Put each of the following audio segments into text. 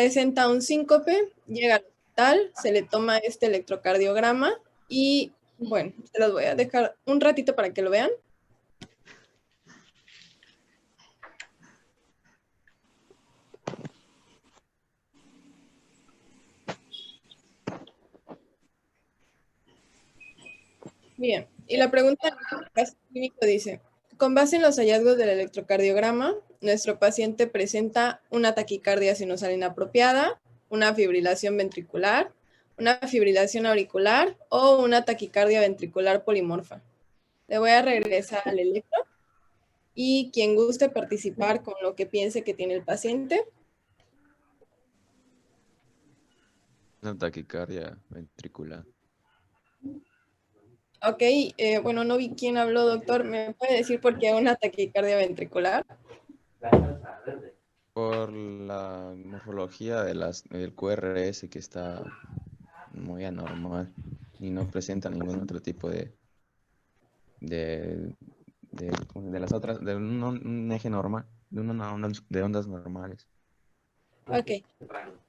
presenta un síncope, llega al hospital, se le toma este electrocardiograma y, bueno, se los voy a dejar un ratito para que lo vean. Bien, y la pregunta en el caso clínico dice, con base en los hallazgos del electrocardiograma, nuestro paciente presenta una taquicardia sinusal inapropiada, una fibrilación ventricular, una fibrilación auricular o una taquicardia ventricular polimorfa. Le voy a regresar al electro y quien guste participar con lo que piense que tiene el paciente. Una taquicardia ventricular. Ok, bueno, no vi quién habló, doctor. ¿Me puede decir por qué una taquicardia ventricular? Por la morfología del QRS que está muy anormal y no presenta ningún otro tipo de, de las otras, de un eje normal, de ondas normales. Ok,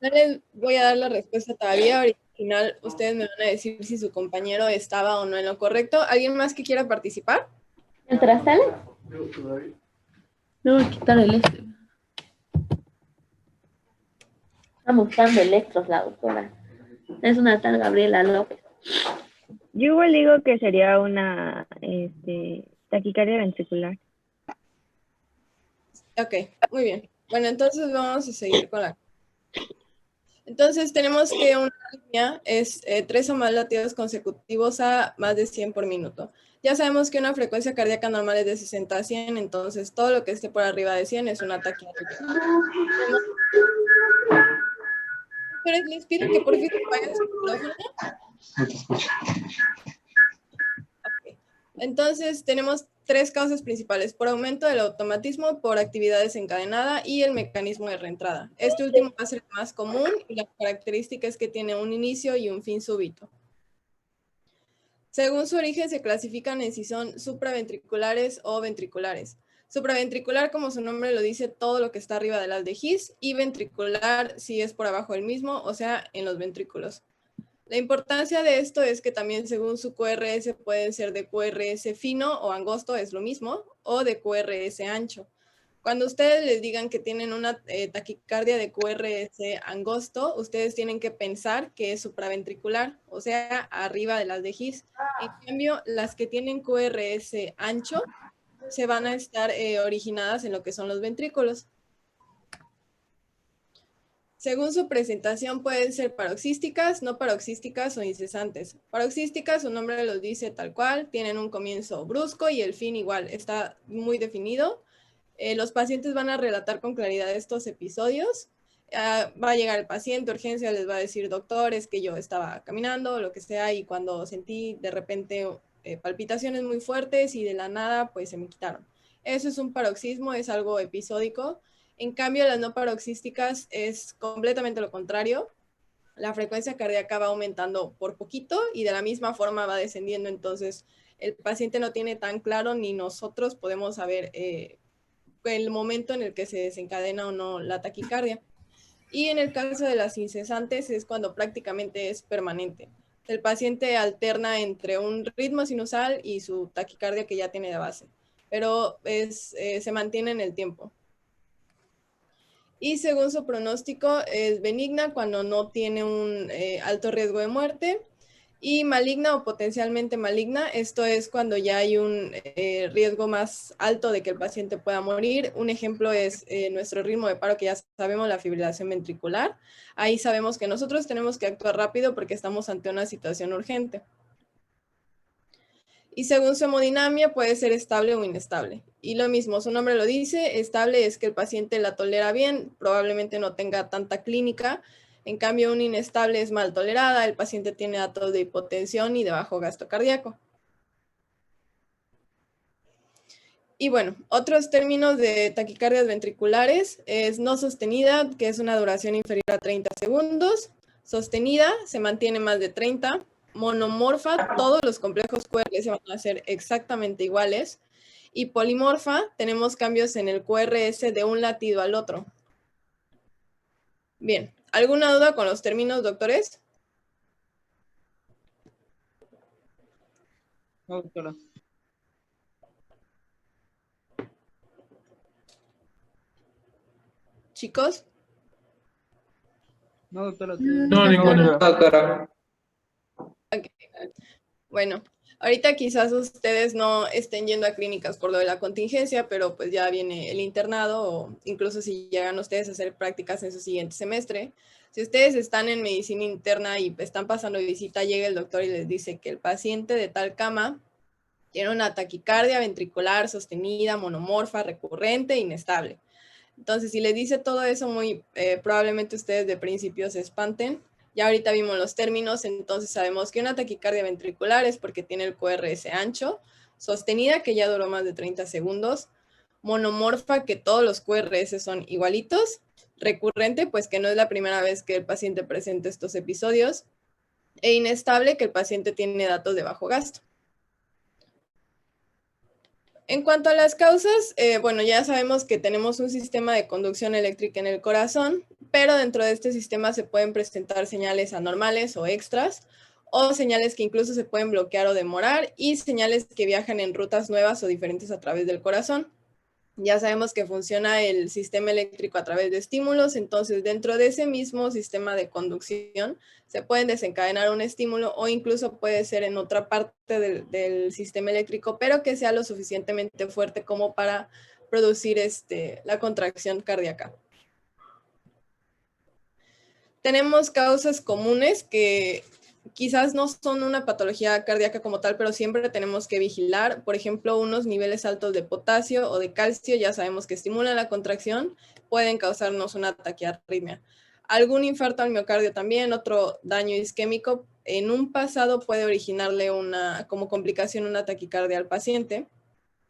no les voy a dar la respuesta todavía. Ahorita al final ustedes me van a decir si su compañero estaba o no en lo correcto. ¿Alguien más que quiera participar? ¿Mientras sale? No voy a quitar el este. Está buscando electros la doctora. Es una tal Gabriela López. Yo igual digo que sería una taquicardia ventricular. Ok, muy bien. Bueno, entonces vamos a seguir con la... Entonces tenemos que una arritmia es 3 o más latidos consecutivos a más de 100 por minuto. Ya sabemos que una frecuencia cardíaca normal es de 60 a 100, entonces todo lo que esté por arriba de 100 es una taquicardia. Pero les pido que por favor apaguen su micrófono. No te escucho. Okay. Entonces tenemos 3 causas principales: por aumento del automatismo, por actividad desencadenada y el mecanismo de reentrada. Este último va a ser el más común y la característica es que tiene un inicio y un fin súbito. Según su origen se clasifican en si son supraventriculares o ventriculares. Supraventricular, como su nombre lo dice, todo lo que está arriba del haz de His, y ventricular si es por abajo del mismo, o sea, en los ventrículos. La importancia de esto es que también según su QRS pueden ser de QRS fino o angosto, es lo mismo, o de QRS ancho. Cuando ustedes les digan que tienen una taquicardia de QRS angosto, ustedes tienen que pensar que es supraventricular, o sea, arriba de las de His. En cambio, las que tienen QRS ancho se van a estar originadas en lo que son los ventrículos. Según su presentación pueden ser paroxísticas, no paroxísticas o incesantes. Paroxísticas, su nombre los dice tal cual, tienen un comienzo brusco y el fin igual, está muy definido. Los pacientes van a relatar con claridad estos episodios. Va a llegar el paciente, urgencia, les va a decir, doctor, es que yo estaba caminando, lo que sea, y cuando sentí de repente palpitaciones muy fuertes y de la nada, pues se me quitaron. Eso es un paroxismo, es algo episódico. En cambio, las no paroxísticas es completamente lo contrario. La frecuencia cardíaca va aumentando por poquito y de la misma forma va descendiendo. Entonces, el paciente no tiene tan claro ni nosotros podemos saber el momento en el que se desencadena o no la taquicardia. Y en el caso de las incesantes es cuando prácticamente es permanente. El paciente alterna entre un ritmo sinusal y su taquicardia que ya tiene de base, pero se mantiene en el tiempo. Y según su pronóstico es benigna cuando no tiene un alto riesgo de muerte, y maligna o potencialmente maligna, esto es cuando ya hay un riesgo más alto de que el paciente pueda morir. Un ejemplo es nuestro ritmo de paro, que ya sabemos, la fibrilación ventricular. Ahí sabemos que nosotros tenemos que actuar rápido porque estamos ante una situación urgente. Y según su hemodinamia puede ser estable o inestable. Y lo mismo, su nombre lo dice, estable es que el paciente la tolera bien, probablemente no tenga tanta clínica. En cambio, un inestable es mal tolerada, el paciente tiene datos de hipotensión y de bajo gasto cardíaco. Y bueno, otros términos de taquicardias ventriculares es no sostenida, que es una duración inferior a 30 segundos. Sostenida, se mantiene más de 30. Monomorfa, todos los complejos QRS van a ser exactamente iguales. Y polimorfa, tenemos cambios en el QRS de un latido al otro. Bien, ¿Alguna duda con los términos, doctores? No, doctora. Chicos. No, doctora. No, ninguna. Doctora. Bueno, ahorita quizás ustedes no estén yendo a clínicas por lo de la contingencia, pero pues ya viene el internado o incluso si llegan ustedes a hacer prácticas en su siguiente semestre. Si ustedes están en medicina interna y están pasando visita, llega el doctor y les dice que el paciente de tal cama tiene una taquicardia ventricular sostenida, monomorfa, recurrente, inestable. Entonces, si les dice todo eso, muy probablemente ustedes de principio se espanten. Ya ahorita vimos los términos, entonces sabemos que una taquicardia ventricular es porque tiene el QRS ancho, sostenida, que ya duró más de 30 segundos, monomorfa, que todos los QRS son igualitos, recurrente, pues que no es la primera vez que el paciente presenta estos episodios, e inestable, que el paciente tiene datos de bajo gasto. En cuanto a las causas, bueno, ya sabemos que tenemos un sistema de conducción eléctrica en el corazón, pero dentro de este sistema se pueden presentar señales anormales o extras, o señales que incluso se pueden bloquear o demorar, y señales que viajan en rutas nuevas o diferentes a través del corazón. Ya sabemos que funciona el sistema eléctrico a través de estímulos, entonces dentro de ese mismo sistema de conducción se pueden desencadenar un estímulo o incluso puede ser en otra parte del sistema eléctrico, pero que sea lo suficientemente fuerte como para producir la contracción cardíaca. Tenemos causas comunes que quizás no son una patología cardíaca como tal, pero siempre tenemos que vigilar. Por ejemplo, unos niveles altos de potasio o de calcio, ya sabemos que estimulan la contracción, pueden causarnos una taquiarritmia. Algún infarto al miocardio también, otro daño isquémico, en un pasado puede originarle como complicación una taquicardia al paciente.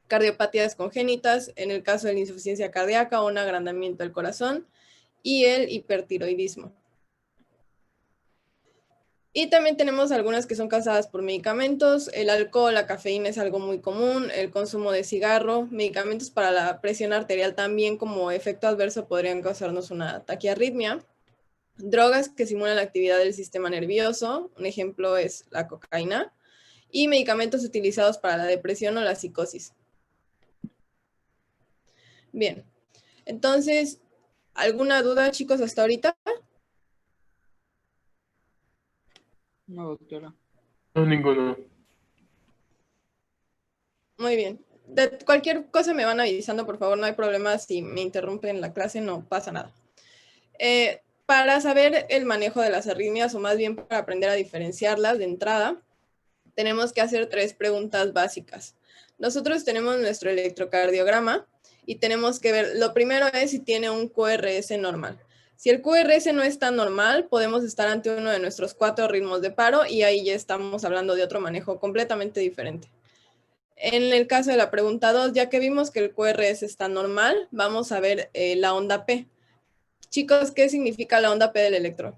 Cardiopatías congénitas, en el caso de la insuficiencia cardíaca o un agrandamiento del corazón, y el hipertiroidismo. Y también tenemos algunas que son causadas por medicamentos. El alcohol, la cafeína es algo muy común, el consumo de cigarro, medicamentos para la presión arterial también como efecto adverso podrían causarnos una taquiarritmia. Drogas que simulan la actividad del sistema nervioso, un ejemplo es la cocaína. Y medicamentos utilizados para la depresión o la psicosis. Bien, entonces, ¿alguna duda, chicos, hasta ahorita? No, doctora. No, ninguna. Muy bien. De cualquier cosa me van avisando, por favor, no hay problema. Si me interrumpen la clase, no pasa nada. Para saber el manejo de las arritmias, o más bien para aprender a diferenciarlas de entrada, tenemos que hacer 3 preguntas básicas. Nosotros tenemos nuestro electrocardiograma y tenemos que ver, lo primero es si tiene un QRS normal. Si el QRS no está normal, podemos estar ante uno de nuestros 4 ritmos de paro y ahí ya estamos hablando de otro manejo completamente diferente. En el caso de la pregunta 2, ya que vimos que el QRS está normal, vamos a ver la onda P. Chicos, ¿qué significa la onda P del electro?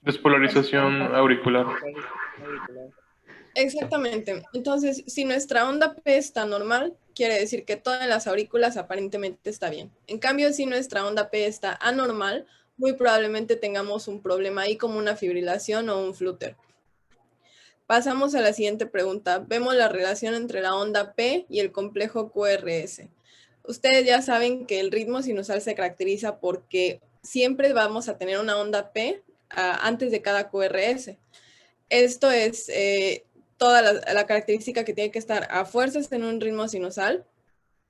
Despolarización auricular. Exactamente. Entonces, si nuestra onda P está normal, quiere decir que todas las aurículas aparentemente está bien. En cambio, si nuestra onda P está anormal, muy probablemente tengamos un problema ahí como una fibrilación o un flúter. Pasamos a la siguiente pregunta. Vemos la relación entre la onda P y el complejo QRS. Ustedes ya saben que el ritmo sinusal se caracteriza porque siempre vamos a tener una onda P antes de cada QRS. Esto es toda la característica que tiene que estar a fuerzas en un ritmo sinusal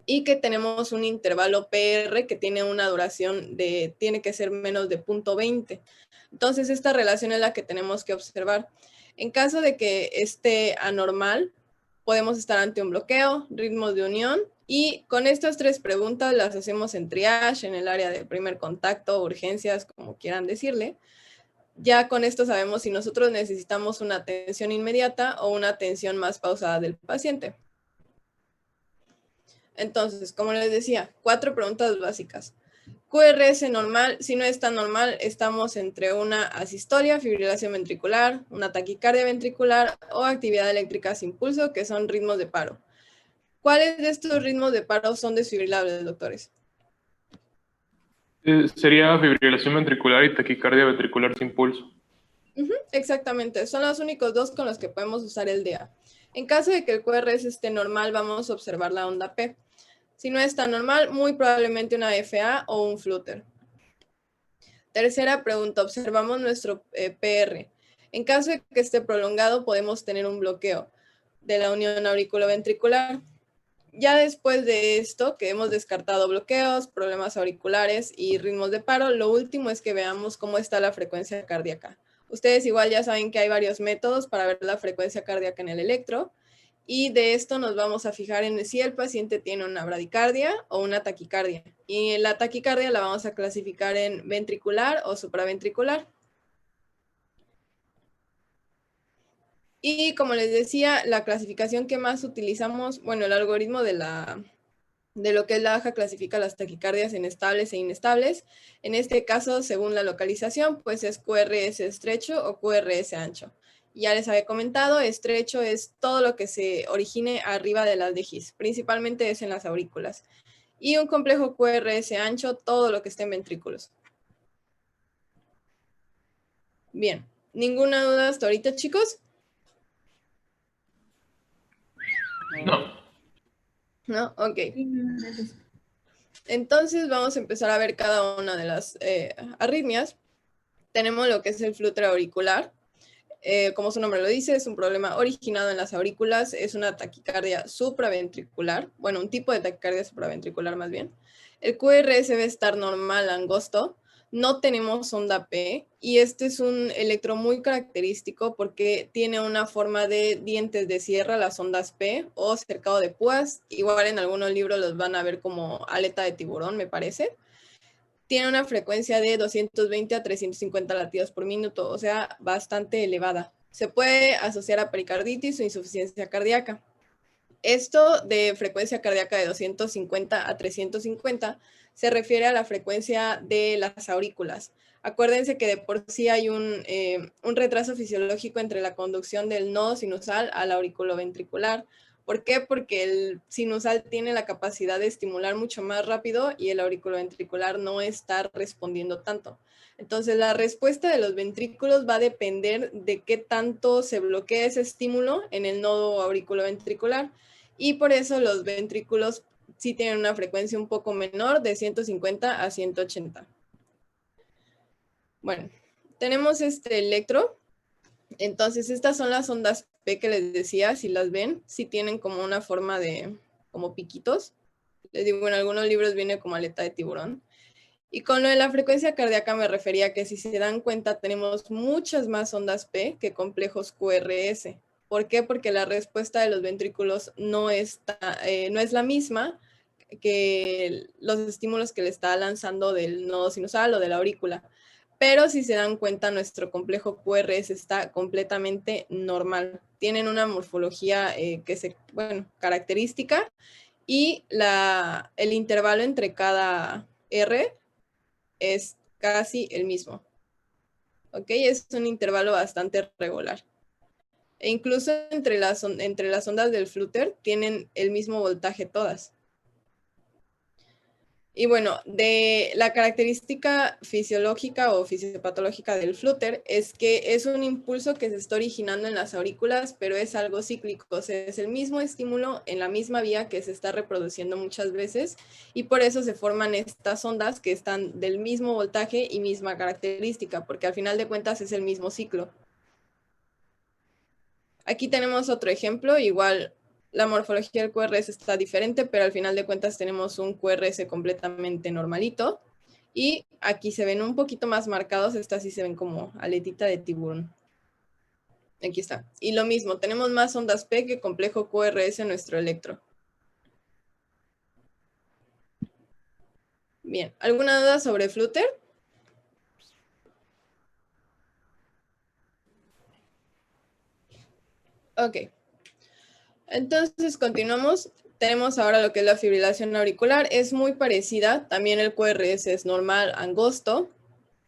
y que tenemos un intervalo PR que tiene una duración tiene que ser menos de 0.20. Entonces, esta relación es la que tenemos que observar. En caso de que esté anormal, podemos estar ante un bloqueo, ritmos de unión, y con estas 3 preguntas las hacemos en triage, en el área de primer contacto, urgencias, como quieran decirle. Ya con esto sabemos si nosotros necesitamos una atención inmediata o una atención más pausada del paciente. Entonces, como les decía, 4 preguntas básicas. QRS normal, si no está normal, estamos entre una asistolia, fibrilación ventricular, una taquicardia ventricular o actividad eléctrica sin pulso, que son ritmos de paro. ¿Cuáles de estos ritmos de paro son desfibrilables, doctores? Sería fibrilación ventricular y taquicardia ventricular sin pulso. Exactamente, son los únicos dos con los que podemos usar el DA. En caso de que el QRS esté normal, vamos a observar la onda P. Si no está normal, muy probablemente una FA o un flutter. Tercera pregunta, observamos nuestro PR. En caso de que esté prolongado, podemos tener un bloqueo de la unión auriculoventricular. Ya después de esto, que hemos descartado bloqueos, problemas auriculares y ritmos de paro, lo último es que veamos cómo está la frecuencia cardíaca. Ustedes igual ya saben que hay varios métodos para ver la frecuencia cardíaca en el electro, y de esto nos vamos a fijar en si el paciente tiene una bradicardia o una taquicardia. Y la taquicardia la vamos a clasificar en ventricular o supraventricular. Y como les decía, la clasificación que más utilizamos, bueno, el algoritmo de lo que es la AJA clasifica las taquicardias en estables e inestables. En este caso, según la localización, pues es QRS estrecho o QRS ancho. Ya les había comentado, estrecho es todo lo que se origine arriba de las DGIs, principalmente es en las aurículas. Y un complejo QRS ancho, todo lo que esté en ventrículos. Bien, ¿ninguna duda hasta ahorita, chicos? No. ¿No? Ok. Entonces vamos a empezar a ver cada una de las arritmias. Tenemos lo que es el flutter auricular. Como su nombre lo dice, es un problema originado en las aurículas, es una taquicardia supraventricular, bueno, un tipo de taquicardia supraventricular más bien. El QRS debe estar normal, angosto, no tenemos onda P, y este es un electro muy característico porque tiene una forma de dientes de sierra, las ondas P, o cercado de púas, igual en algunos libros los van a ver como aleta de tiburón, me parece. Tiene una frecuencia de 220 a 350 latidos por minuto, o sea, bastante elevada. Se puede asociar a pericarditis o insuficiencia cardíaca. Esto de frecuencia cardíaca de 250 a 350 se refiere a la frecuencia de las aurículas. Acuérdense que de por sí hay un retraso fisiológico entre la conducción del nodo sinusal al auriculoventricular. ¿Por qué? Porque el sinusal tiene la capacidad de estimular mucho más rápido y el auriculoventricular no está respondiendo tanto. Entonces, la respuesta de los ventrículos va a depender de qué tanto se bloquea ese estímulo en el nodo auriculoventricular, y por eso los ventrículos sí tienen una frecuencia un poco menor, de 150 a 180. Bueno, tenemos este electro. Entonces, estas son las ondas P que les decía, si las ven, sí tienen como una forma de, como piquitos. Les digo, en algunos libros viene como aleta de tiburón. Y con lo de la frecuencia cardíaca me refería que si se dan cuenta tenemos muchas más ondas P que complejos QRS. ¿Por qué? Porque la respuesta de los ventrículos no es la misma que los estímulos que le está lanzando del nodo sinusal o de la aurícula. Pero si se dan cuenta, nuestro complejo QRS está completamente normal. Tienen una morfología característica, y el intervalo entre cada R es casi el mismo. ¿Ok? Es un intervalo bastante regular. E incluso entre las ondas del flutter tienen el mismo voltaje todas. Y bueno, de la característica fisiológica o fisiopatológica del flutter es que es un impulso que se está originando en las aurículas, pero es algo cíclico, o sea, es el mismo estímulo en la misma vía que se está reproduciendo muchas veces, y por eso se forman estas ondas que están del mismo voltaje y misma característica, porque al final de cuentas es el mismo ciclo. Aquí tenemos otro ejemplo, igual la morfología del QRS está diferente, pero al final de cuentas tenemos un QRS completamente normalito. Y aquí se ven un poquito más marcados, estas sí se ven como aletita de tiburón. Aquí está. Y lo mismo, tenemos más ondas P que complejo QRS en nuestro electro. Bien, ¿alguna duda sobre flutter? Ok. Entonces continuamos. Tenemos ahora lo que es la fibrilación auricular. Es muy parecida. También el QRS es normal, angosto.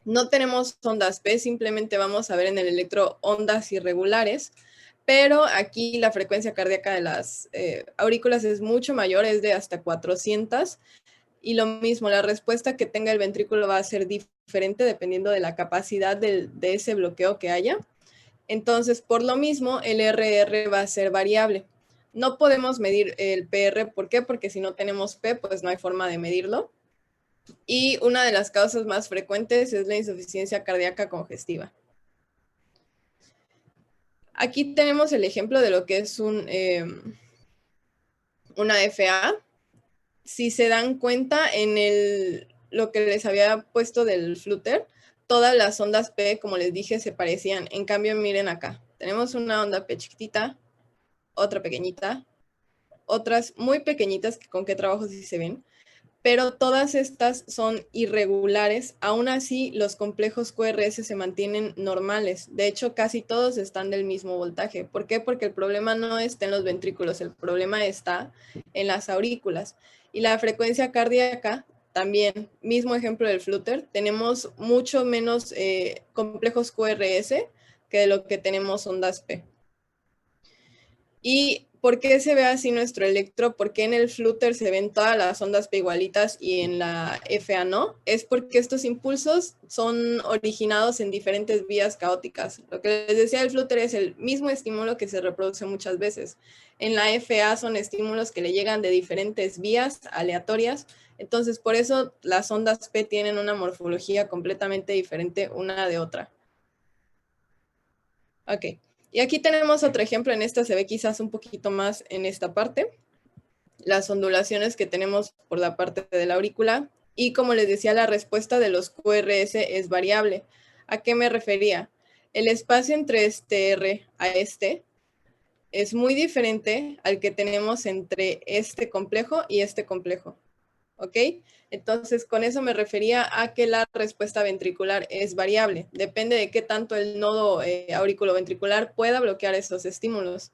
No tenemos ondas P, simplemente vamos a ver en el electro ondas irregulares. Pero aquí la frecuencia cardíaca de las aurículas es mucho mayor, es de hasta 400. Y lo mismo, la respuesta que tenga el ventrículo va a ser diferente dependiendo de la capacidad de ese bloqueo que haya. Entonces, por lo mismo, el RR va a ser variable. No podemos medir el PR, ¿por qué? Porque si no tenemos P, pues no hay forma de medirlo. Y una de las causas más frecuentes es la insuficiencia cardíaca congestiva. Aquí tenemos el ejemplo de lo que es una FA. Si se dan cuenta en lo que les había puesto del flúter, todas las ondas P, como les dije, se parecían. En cambio, miren acá. Tenemos una onda P chiquitita, otra pequeñita, otras muy pequeñitas, que con qué trabajo sí se ven. Pero todas estas son irregulares. Aún así, los complejos QRS se mantienen normales. De hecho, casi todos están del mismo voltaje. ¿Por qué? Porque el problema no está en los ventrículos, el problema está en las aurículas. Y la frecuencia cardíaca, también, mismo ejemplo del flúter, tenemos mucho menos complejos QRS que de lo que tenemos ondas P. ¿Y por qué se ve así nuestro electro? ¿Por qué en el flúter se ven todas las ondas P igualitas y en la FA no? Es porque estos impulsos son originados en diferentes vías caóticas. Lo que les decía del flúter es el mismo estímulo que se reproduce muchas veces. En la FA son estímulos que le llegan de diferentes vías aleatorias. Entonces, por eso las ondas P tienen una morfología completamente diferente una de otra. Ok. Y aquí tenemos otro ejemplo, en esta se ve quizás un poquito más en esta parte, las ondulaciones que tenemos por la parte de la aurícula, y como les decía, la respuesta de los QRS es variable. ¿A qué me refería? El espacio entre este R a este es muy diferente al que tenemos entre este complejo y este complejo, ¿ok? Entonces, con eso me refería a que la respuesta ventricular es variable. Depende de qué tanto el nodo auriculoventricular pueda bloquear esos estímulos.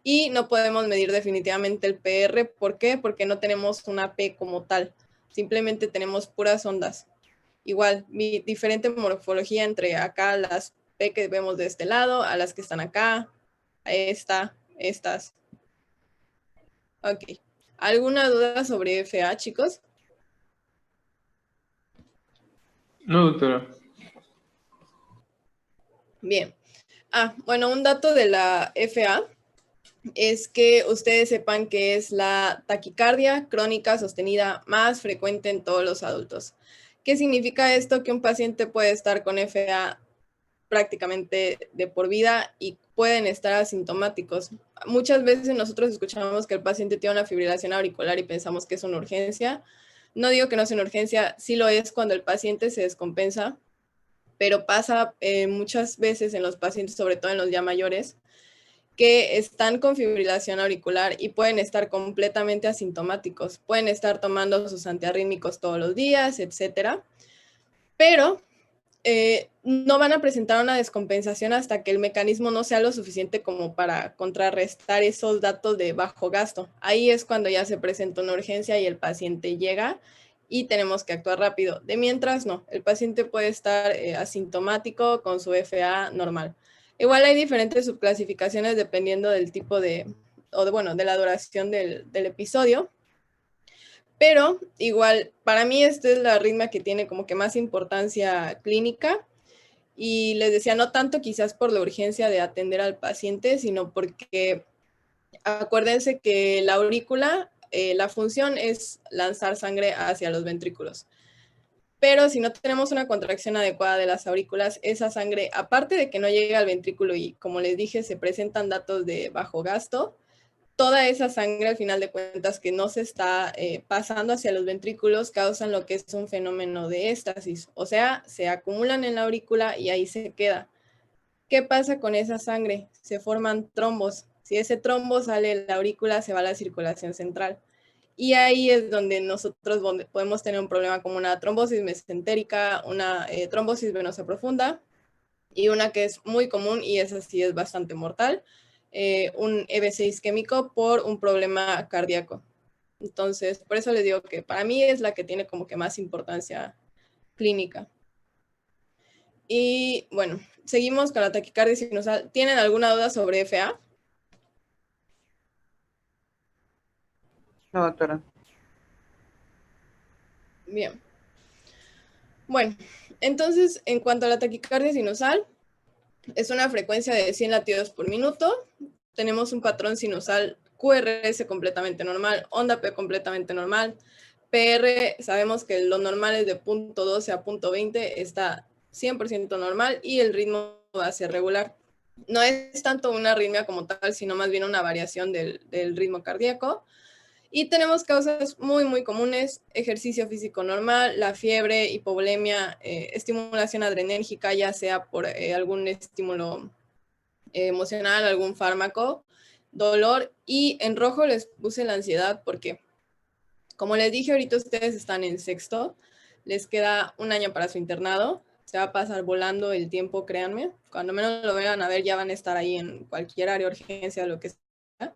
Y no podemos medir definitivamente el PR. ¿Por qué? Porque no tenemos una P como tal. Simplemente tenemos puras ondas. Igual, diferente morfología entre acá las P que vemos de este lado, a las que están acá, a estas. Ok. ¿Alguna duda sobre FA, chicos? No, doctora. Bien. Bueno, un dato de la FA es que ustedes sepan que es la taquicardia crónica sostenida más frecuente en todos los adultos. ¿Qué significa esto? Que un paciente puede estar con FA prácticamente de por vida y pueden estar asintomáticos. Muchas veces nosotros escuchamos que el paciente tiene una fibrilación auricular y pensamos que es una urgencia. No digo que no sea una urgencia, sí lo es cuando el paciente se descompensa, pero pasa muchas veces en los pacientes, sobre todo en los ya mayores, que están con fibrilación auricular y pueden estar completamente asintomáticos. Pueden estar tomando sus antiarrítmicos todos los días, etcétera, pero no van a presentar una descompensación hasta que el mecanismo no sea lo suficiente como para contrarrestar esos datos de bajo gasto. Ahí es cuando ya se presenta una urgencia y el paciente llega y tenemos que actuar rápido. De mientras, no. El paciente puede estar asintomático con su FA normal. Igual hay diferentes subclasificaciones dependiendo del tipo de la duración del episodio. Pero igual, para mí esta es la arritmia que tiene como que más importancia clínica. Y les decía, no tanto quizás por la urgencia de atender al paciente, sino porque acuérdense que la aurícula, la función es lanzar sangre hacia los ventrículos. Pero si no tenemos una contracción adecuada de las aurículas, esa sangre, aparte de que no llega al ventrículo y como les dije, se presentan datos de bajo gasto, toda esa sangre al final de cuentas que no se está pasando hacia los ventrículos causan lo que es un fenómeno de éstasis, o sea, se acumulan en la aurícula y ahí se queda. ¿Qué pasa con esa sangre? Se forman trombos. Si ese trombo sale de la aurícula, se va a la circulación central. Y ahí es donde nosotros podemos tener un problema como una trombosis mesentérica, una trombosis venosa profunda y una que es muy común y esa sí es bastante mortal, un EBC isquémico por un problema cardíaco. Entonces, por eso les digo que para mí es la que tiene como que más importancia clínica. Y bueno, seguimos con la taquicardia sinusal. ¿Tienen alguna duda sobre FA? No, doctora. Bien. Bueno, entonces, en cuanto a la taquicardia sinusal, es una frecuencia de 100 latidos por minuto. Tenemos un patrón sinusal QRS completamente normal, onda P completamente normal. PR, sabemos que lo normal es de punto 12 a punto 20, está 100% normal y el ritmo va a ser regular. No es tanto una arritmia como tal, sino más bien una variación del ritmo cardíaco. Y tenemos causas muy, muy comunes: ejercicio físico normal, la fiebre, hipovolemia, estimulación adrenérgica, ya sea por algún estímulo emocional, algún fármaco, dolor. Y en rojo les puse la ansiedad porque, como les dije, ahorita ustedes están en sexto, les queda un año para su internado, se va a pasar volando el tiempo, créanme. Cuando menos lo vean a ver, ya van a estar ahí en cualquier área de urgencia, lo que sea.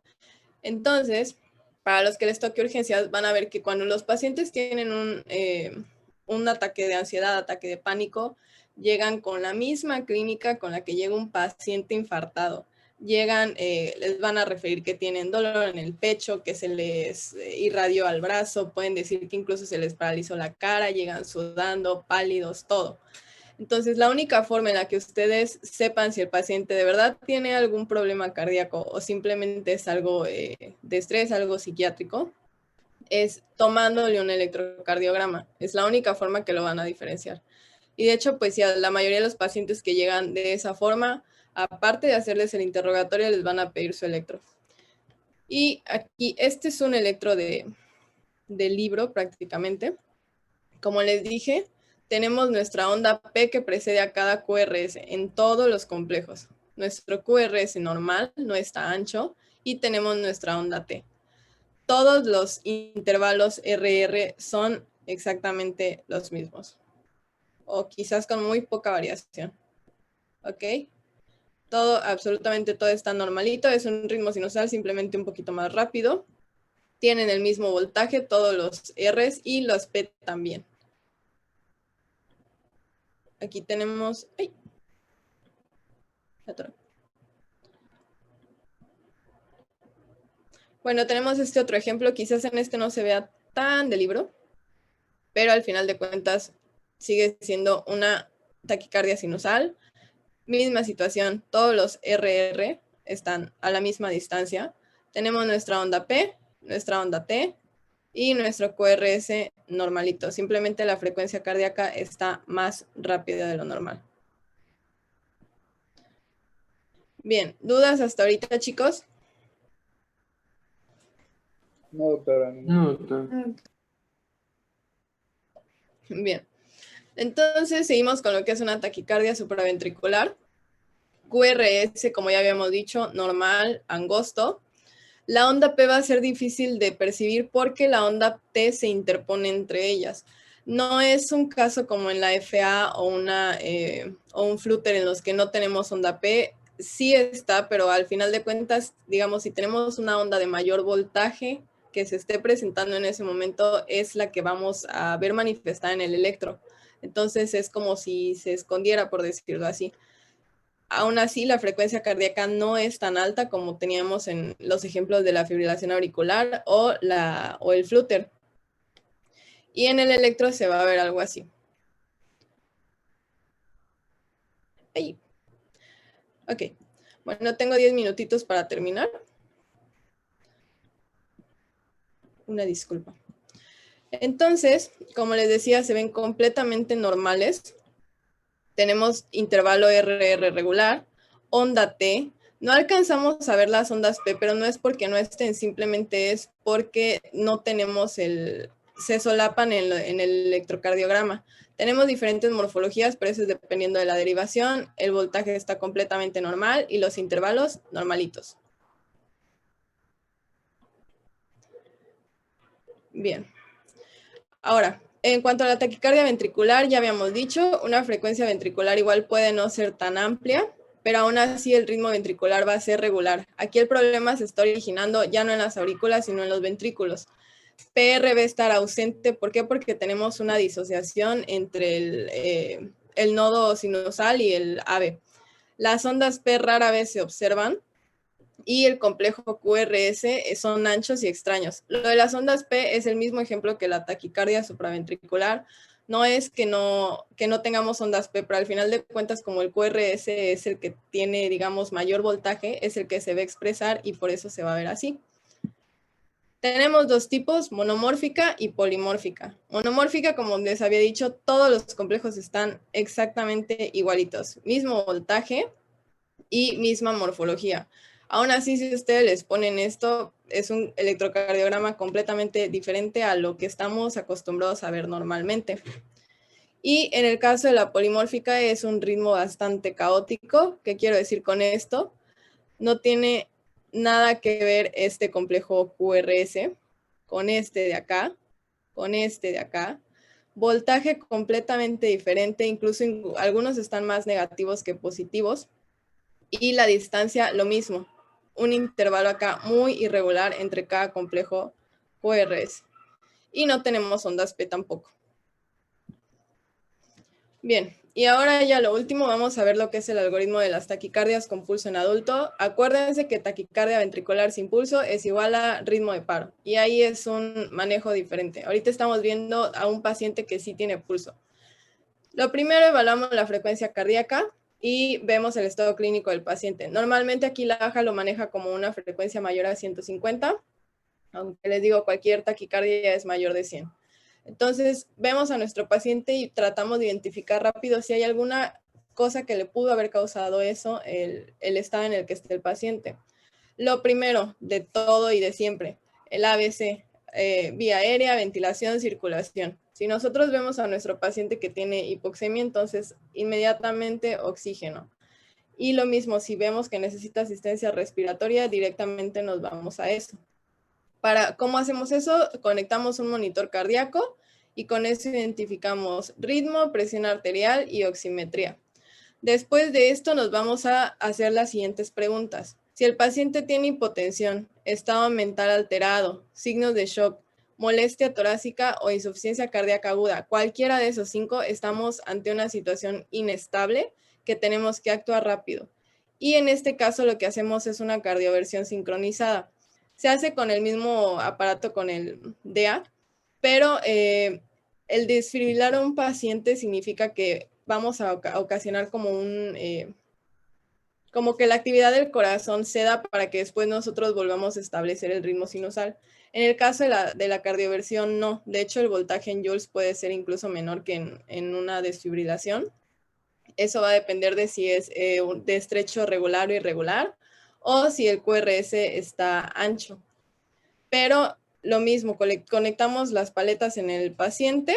Entonces, para los que les toque urgencias, van a ver que cuando los pacientes tienen un ataque de ansiedad, ataque de pánico, llegan con la misma clínica con la que llega un paciente infartado. Llegan, les van a referir que tienen dolor en el pecho, que se les irradió al brazo, pueden decir que incluso se les paralizó la cara, llegan sudando, pálidos, todo. Entonces, la única forma en la que ustedes sepan si el paciente de verdad tiene algún problema cardíaco o simplemente es algo de estrés, algo psiquiátrico, es tomándole un electrocardiograma. Es la única forma que lo van a diferenciar. Y de hecho, pues ya la mayoría de los pacientes que llegan de esa forma, aparte de hacerles el interrogatorio, les van a pedir su electro. Y aquí, este es un electro de libro prácticamente. Como les dije, tenemos nuestra onda P que precede a cada QRS en todos los complejos. Nuestro QRS normal no está ancho y tenemos nuestra onda T. Todos los intervalos RR son exactamente los mismos, o quizás con muy poca variación. ¿Ok? Todo, absolutamente todo está normalito, es un ritmo sinusal simplemente un poquito más rápido. Tienen el mismo voltaje, todos los Rs y los P también. Aquí tenemos... ¡ay! Bueno, tenemos este otro ejemplo. Quizás en este no se vea tan de libro, pero al final de cuentas sigue siendo una taquicardia sinusal. Misma situación, todos los RR están a la misma distancia. Tenemos nuestra onda P, nuestra onda T y nuestro QRS normalito. Simplemente la frecuencia cardíaca está más rápida de lo normal. Bien, ¿dudas hasta ahorita, chicos? No, doctora. No, doctora. Bien, entonces seguimos con lo que es una taquicardia supraventricular. QRS, como ya habíamos dicho, normal, angosto. La onda P va a ser difícil de percibir porque la onda T se interpone entre ellas. No es un caso como en la FA o un flúter en los que no tenemos onda P. Sí está, pero al final de cuentas, digamos, si tenemos una onda de mayor voltaje que se esté presentando en ese momento, es la que vamos a ver manifestada en el electro. Entonces es como si se escondiera, por decirlo así. Aún así, la frecuencia cardíaca no es tan alta como teníamos en los ejemplos de la fibrilación auricular o el flúter. Y en el electro se va a ver algo así. Ahí. Ok. Bueno, tengo 10 minutitos para terminar. Una disculpa. Entonces, como les decía, se ven completamente normales. Tenemos intervalo RR regular, onda T. No alcanzamos a ver las ondas P, pero no es porque no estén, simplemente es porque no tenemos se solapan en el electrocardiograma. Tenemos diferentes morfologías, pero eso es dependiendo de la derivación. El voltaje está completamente normal y los intervalos normalitos. Bien. Ahora, en cuanto a la taquicardia ventricular, ya habíamos dicho, una frecuencia ventricular igual puede no ser tan amplia, pero aún así el ritmo ventricular va a ser regular. Aquí el problema se está originando ya no en las aurículas, sino en los ventrículos. PR va a estar ausente. ¿Por qué? Porque tenemos una disociación entre el nodo sinusal y el AV. Las ondas P rara vez se observan. y el complejo QRS son anchos y extraños. Lo de las ondas P es el mismo ejemplo que la taquicardia supraventricular. No es que no tengamos ondas P, pero al final de cuentas, como el QRS es el que tiene, digamos, mayor voltaje, es el que se va a expresar y por eso se va a ver así. Tenemos dos tipos, monomórfica y polimórfica. Monomórfica, como les había dicho, todos los complejos están exactamente igualitos. Mismo voltaje y misma morfología. Aún así, si ustedes les ponen esto, es un electrocardiograma completamente diferente a lo que estamos acostumbrados a ver normalmente. Y en el caso de la polimórfica es un ritmo bastante caótico. ¿Qué quiero decir con esto? No tiene nada que ver este complejo QRS con este de acá, con este de acá. Voltaje completamente diferente, incluso algunos están más negativos que positivos. Y la distancia, lo mismo. Un intervalo acá muy irregular entre cada complejo QRS. Y no tenemos ondas P tampoco. Bien, y ahora ya lo último, vamos a ver lo que es el algoritmo de las taquicardias con pulso en adulto. Acuérdense que taquicardia ventricular sin pulso es igual a ritmo de paro. Y ahí es un manejo diferente. Ahorita estamos viendo a un paciente que sí tiene pulso. Lo primero, evaluamos la frecuencia cardíaca y vemos el estado clínico del paciente. Normalmente aquí la AJA lo maneja como una frecuencia mayor a 150, aunque les digo, cualquier taquicardia es mayor de 100. Entonces, vemos a nuestro paciente y tratamos de identificar rápido si hay alguna cosa que le pudo haber causado eso, el estado en el que esté el paciente. Lo primero de todo y de siempre, el ABC, vía aérea, ventilación, circulación. Si nosotros vemos a nuestro paciente que tiene hipoxemia, entonces inmediatamente oxígeno. Y lo mismo, si vemos que necesita asistencia respiratoria, directamente nos vamos a eso. ¿Cómo hacemos eso? Conectamos un monitor cardíaco y con eso identificamos ritmo, presión arterial y oximetría. Después de esto nos vamos a hacer las siguientes preguntas. Si el paciente tiene hipotensión, estado mental alterado, signos de shock, molestia torácica o insuficiencia cardíaca aguda, cualquiera de esos 5, estamos ante una situación inestable que tenemos que actuar rápido. Y en este caso lo que hacemos es una cardioversión sincronizada. Se hace con el mismo aparato, con el DEA, pero el desfibrilar a un paciente significa que vamos a ocasionar como como que la actividad del corazón ceda para que después nosotros volvamos a establecer el ritmo sinusal. En el caso de la cardioversión, no. De hecho, el voltaje en joules puede ser incluso menor que en una desfibrilación. Eso va a depender de si es de estrecho regular o irregular, o si el QRS está ancho. Pero lo mismo, conectamos las paletas en el paciente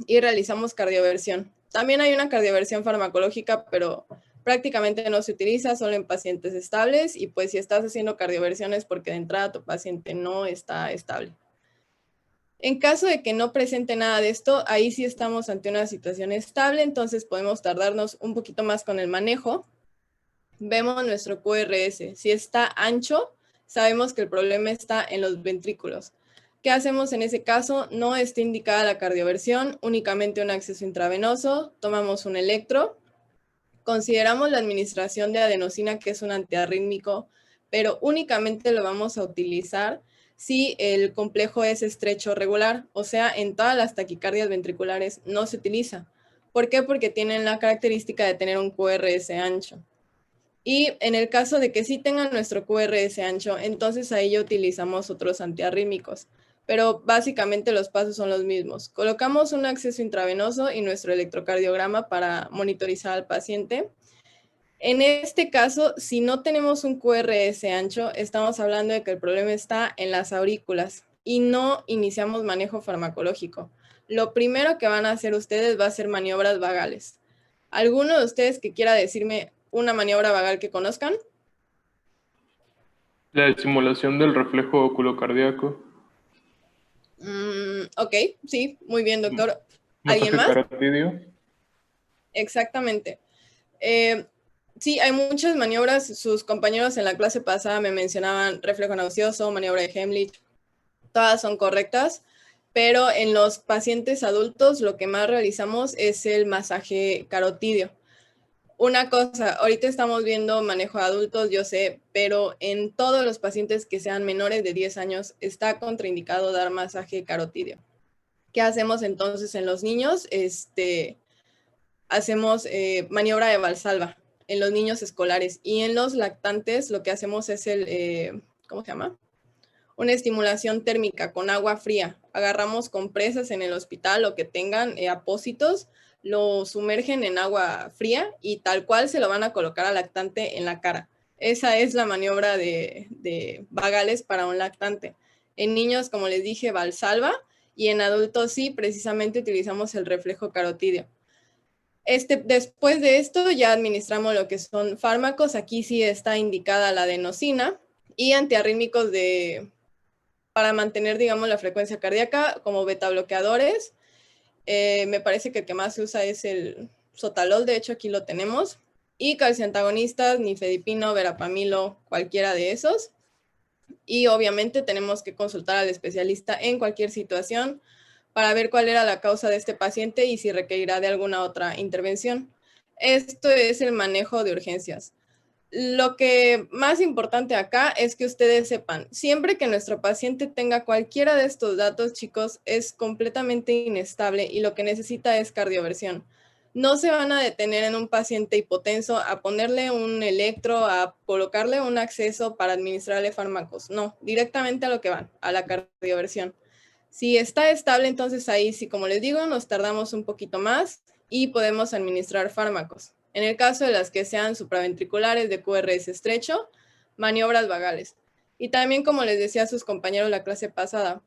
y realizamos cardioversión. También hay una cardioversión farmacológica, pero prácticamente no se utiliza, solo en pacientes estables, y pues si estás haciendo cardioversión es porque de entrada tu paciente no está estable. En caso de que no presente nada de esto, ahí sí estamos ante una situación estable, entonces podemos tardarnos un poquito más con el manejo. Vemos nuestro QRS. Si está ancho, sabemos que el problema está en los ventrículos. ¿Qué hacemos en ese caso? No está indicada la cardioversión, únicamente un acceso intravenoso, tomamos un electro, consideramos la administración de adenosina, que es un antiarrítmico, pero únicamente lo vamos a utilizar si el complejo es estrecho regular, o sea, en todas las taquicardias ventriculares no se utiliza. ¿Por qué? Porque tienen la característica de tener un QRS ancho. Y en el caso de que sí tengan nuestro QRS ancho, entonces ahí ya utilizamos otros antiarrítmicos. Pero básicamente los pasos son los mismos. Colocamos un acceso intravenoso y nuestro electrocardiograma para monitorizar al paciente. En este caso, si no tenemos un QRS ancho, estamos hablando de que el problema está en las aurículas y no iniciamos manejo farmacológico. Lo primero que van a hacer ustedes va a ser maniobras vagales. ¿Alguno de ustedes que quiera decirme una maniobra vagal que conozcan? La simulación del reflejo oculocardíaco. Ok, sí, muy bien, doctor. ¿Alguien más? Masaje carotidio. Exactamente. Sí, hay muchas maniobras. Sus compañeros en la clase pasada me mencionaban reflejo nauseoso, maniobra de Heimlich. Todas son correctas, pero en los pacientes adultos lo que más realizamos es el masaje carotidio. Una cosa, ahorita estamos viendo manejo de adultos, yo sé, pero en todos los pacientes que sean menores de 10 años está contraindicado dar masaje carotídeo. ¿Qué hacemos entonces en los niños? Hacemos maniobra de Valsalva en los niños escolares, y en los lactantes lo que hacemos es ¿cómo se llama? Una estimulación térmica con agua fría. Agarramos compresas en el hospital o que tengan apósitos, lo sumergen en agua fría y tal cual se lo van a colocar al lactante en la cara. Esa es la maniobra de vagales para un lactante. En niños, como les dije, Valsalva, y en adultos sí, precisamente utilizamos el reflejo carotídeo. Después de esto ya administramos lo que son fármacos. Aquí sí está indicada la adenosina y antiarrítmicos para mantener, digamos, la frecuencia cardíaca, como beta bloqueadores. Me parece que el que más se usa es el sotalol, de hecho aquí lo tenemos, y calcioantagonistas, nifedipino, verapamilo, cualquiera de esos. Y obviamente tenemos que consultar al especialista en cualquier situación para ver cuál era la causa de este paciente y si requerirá de alguna otra intervención. Esto es el manejo de urgencias. Lo que más importante acá es que ustedes sepan, siempre que nuestro paciente tenga cualquiera de estos datos, chicos, es completamente inestable y lo que necesita es cardioversión. No se van a detener en un paciente hipotenso a ponerle un electro, a colocarle un acceso para administrarle fármacos. No, directamente a lo que van, a la cardioversión. Si está estable, entonces ahí sí, como les digo, nos tardamos un poquito más y podemos administrar fármacos. En el caso de las que sean supraventriculares de QRS estrecho, maniobras vagales. Y también, como les decía a sus compañeros la clase pasada,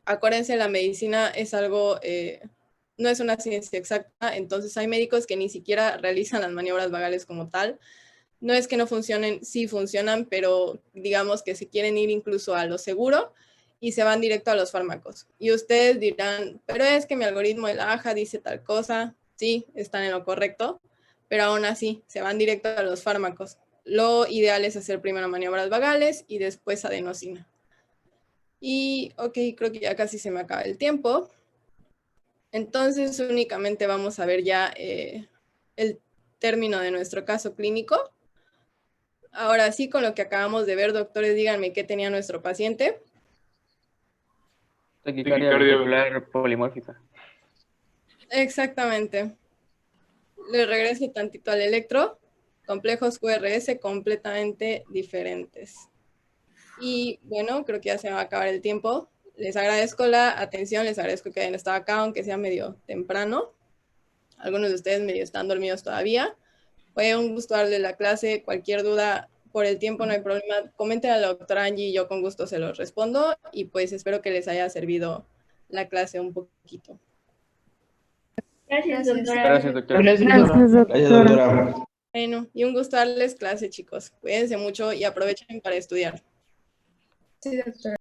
acuérdense, la medicina es algo, no es una ciencia exacta, entonces hay médicos que ni siquiera realizan las maniobras vagales como tal. No es que no funcionen, sí funcionan, pero digamos que se quieren ir incluso a lo seguro y se van directo a los fármacos. Y ustedes dirán, pero es que mi algoritmo de la AJA dice tal cosa. Sí, están en lo correcto, pero aún así se van directo a los fármacos. Lo ideal es hacer primero maniobras vagales y después adenosina. Y ok, creo que ya casi se me acaba el tiempo. Entonces únicamente vamos a ver ya el término de nuestro caso clínico. Ahora sí, con lo que acabamos de ver, doctores, díganme qué tenía nuestro paciente. Taquicardia ventricular polimórfica. Exactamente. Le regreso tantito al electro. Complejos QRS completamente diferentes. Y bueno, creo que ya se me va a acabar el tiempo. Les agradezco la atención, les agradezco que hayan estado acá, aunque sea medio temprano. Algunos de ustedes medio están dormidos todavía. Fue un gusto darle la clase. Cualquier duda por el tiempo no hay problema. Comenten a la doctora Angie y yo con gusto se los respondo. Y pues espero que les haya servido la clase un poquito. Gracias, doctora. Gracias, doctora. Gracias, doctora. Bueno, y un gusto darles clase, chicos. Cuídense mucho y aprovechen para estudiar. Sí, doctora.